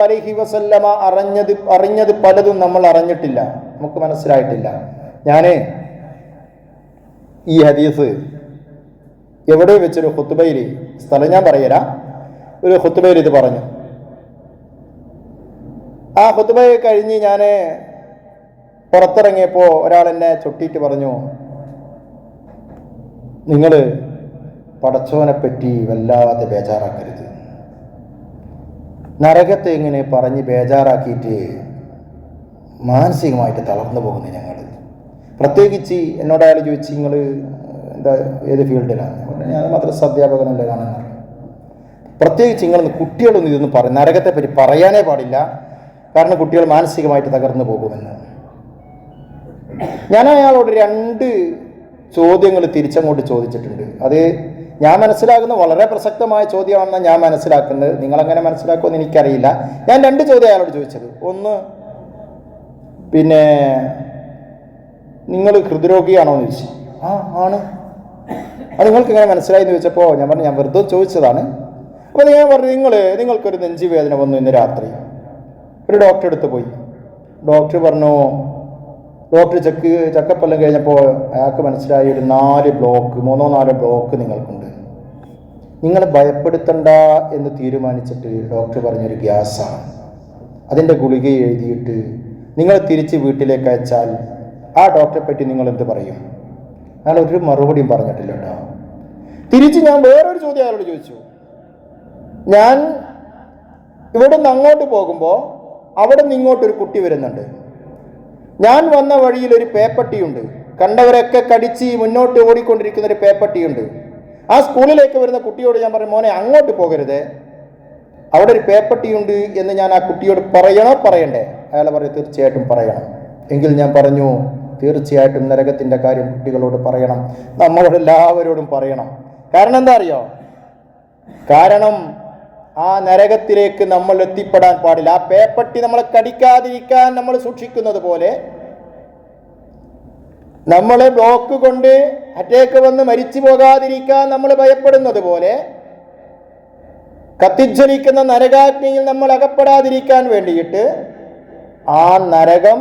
അലൈഹി വസല്ലമ അറിഞ്ഞത് പലതും നമ്മൾ അറിഞ്ഞിട്ടില്ല, നമുക്ക് മനസ്സിലായിട്ടില്ല. ഞാൻ ഈ ഹദീസ് എവിടെ വെച്ചൊരു ഖുത്ബയിൽ, സ്ഥലം ഞാൻ പറയല, ഒരു ഖുത്ബയിൽ ഇത് പറഞ്ഞു. ആ ഖുത്ബ കഴിഞ്ഞ് ഞാൻ പുറത്തിറങ്ങിയപ്പോൾ ഒരാൾ എന്നെ ചൊട്ടിയിട്ട് പറഞ്ഞു, നിങ്ങൾ പടച്ചോനെ പറ്റി വല്ലാതെ ബേജാറാക്കരുത്, നരകത്തെ ഇങ്ങനെ പറഞ്ഞ് ബേജാറാക്കിയിട്ട് മാനസികമായിട്ട് തളർന്നു പോകുന്നു ഞങ്ങൾ. പ്രത്യേകിച്ച് എന്നോട് അയാൾ ചോദിച്ചു, നിങ്ങൾ എന്താ ഏത് ഫീൽഡിലാണ്? ഞാൻ മദ്രസ അധ്യാപകനല്ലേ കാണുന്നത്. പ്രത്യേകിച്ച് നിങ്ങൾ കുട്ടികളൊന്നും ഇതൊന്നും നരകത്തെ പറ്റി പറയാനേ പാടില്ല, കാരണം കുട്ടികൾ മാനസികമായിട്ട് തകർന്നു പോകുമെന്ന്. ഞാൻ അയാളോട് 2 ചോദ്യങ്ങൾ തിരിച്ചങ്ങോട്ട് ചോദിച്ചിട്ടുണ്ട്. അത് ഞാൻ മനസ്സിലാക്കുന്ന വളരെ പ്രസക്തമായ ചോദ്യമാണെന്നാണ് ഞാൻ മനസ്സിലാക്കുന്നത്. നിങ്ങളെങ്ങനെ മനസ്സിലാക്കുമെന്ന് എനിക്കറിയില്ല. ഞാൻ 2 ചോദ്യം അയാളോട് ചോദിച്ചത്. ഒന്ന്, പിന്നെ നിങ്ങൾ ഹൃദ്രോഗിയാണോ എന്ന് ചോദിച്ചു. ആണ്. അത് നിങ്ങൾക്ക് എങ്ങനെ മനസ്സിലായി എന്ന് ചോദിച്ചപ്പോൾ ഞാൻ പറഞ്ഞു, ഞാൻ വെറുതെ ചോദിച്ചതാണ്. അപ്പോൾ ഞാൻ പറഞ്ഞു, നിങ്ങൾക്കൊരു നെഞ്ചുവേദന വന്നു ഇന്ന് രാത്രി, ഒരു ഡോക്ടറെ അടുത്ത് പോയി. ഡോക്ടർ പറഞ്ഞു, ഡോക്ടർ ചെക്കപ്പെല്ലാം കഴിഞ്ഞപ്പോൾ അയാൾക്ക് മനസ്സിലായി ഒരു 3 ബ്ലോക്ക് നിങ്ങൾക്കുണ്ട്. നിങ്ങളെ ഭയപ്പെടുത്തണ്ട എന്ന് തീരുമാനിച്ചിട്ട് ഡോക്ടർ പറഞ്ഞൊരു ഗ്യാസാണ്. അതിൻ്റെ ഗുളിക എഴുതിയിട്ട് നിങ്ങൾ തിരിച്ച് വീട്ടിലേക്ക് അയച്ചാൽ ആ ഡോക്ടറെ പറ്റി നിങ്ങൾ എന്ത് പറയും? അയാൾ ഒരു മറുപടിയും പറഞ്ഞിട്ടില്ല കേട്ടോ. തിരിച്ച് ഞാൻ വേറൊരു ചോദ്യം അയാളോട് ചോദിച്ചു. ഞാൻ ഇവിടെ നിന്ന് അങ്ങോട്ട് പോകുമ്പോൾ അവിടെ നിന്ന് ഇങ്ങോട്ടൊരു കുട്ടി വരുന്നുണ്ട്. ഞാൻ വന്ന വഴിയിൽ ഒരു പേപ്പട്ടിയുണ്ട്, കണ്ടവരൊക്കെ കടിച്ച് മുന്നോട്ട് ഓടിക്കൊണ്ടിരിക്കുന്ന ഒരു പേപ്പട്ടിയുണ്ട്. ആ സ്കൂളിലേക്ക് വരുന്ന കുട്ടിയോട് ഞാൻ പറയും, മോനെ അങ്ങോട്ട് പോകരുത്, അവിടെ ഒരു പേപ്പട്ടിയുണ്ട് എന്ന് ഞാൻ ആ കുട്ടിയോട് പറയണ്ടേ? അയാൾ പറയും, തീർച്ചയായിട്ടും പറയണം. എങ്കിൽ ഞാൻ പറഞ്ഞു, തീർച്ചയായിട്ടും നരകത്തിൻ്റെ കാര്യം കുട്ടികളോട് പറയണം, നമ്മളോട് എല്ലാവരോടും പറയണം. കാരണം എന്താ അറിയോ? കാരണം ആ നരകത്തിലേക്ക് നമ്മൾ എത്തിപ്പെടാൻ പാടില്ല. ആ പേപ്പട്ടി നമ്മളെ കടിക്കാതിരിക്കാൻ നമ്മൾ സൂക്ഷിക്കുന്നത് പോലെ, നമ്മളെ ബ്ലോക്ക് കൊണ്ട് അറ്റാക്ക് വന്ന് മരിച്ചു പോകാതിരിക്കാൻ നമ്മൾ ഭയപ്പെടുന്നത് പോലെ, കത്തിജ്വലിക്കുന്ന നരകാഗ്നിയിൽ നമ്മൾ അകപ്പെടാതിരിക്കാൻ വേണ്ടിയിട്ട് ആ നരകം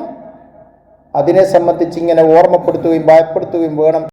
അതിനെ സംബന്ധിച്ച് ഇങ്ങനെ ഓർമ്മപ്പെടുത്തുകയും ഭയപ്പെടുത്തുകയും വേണം.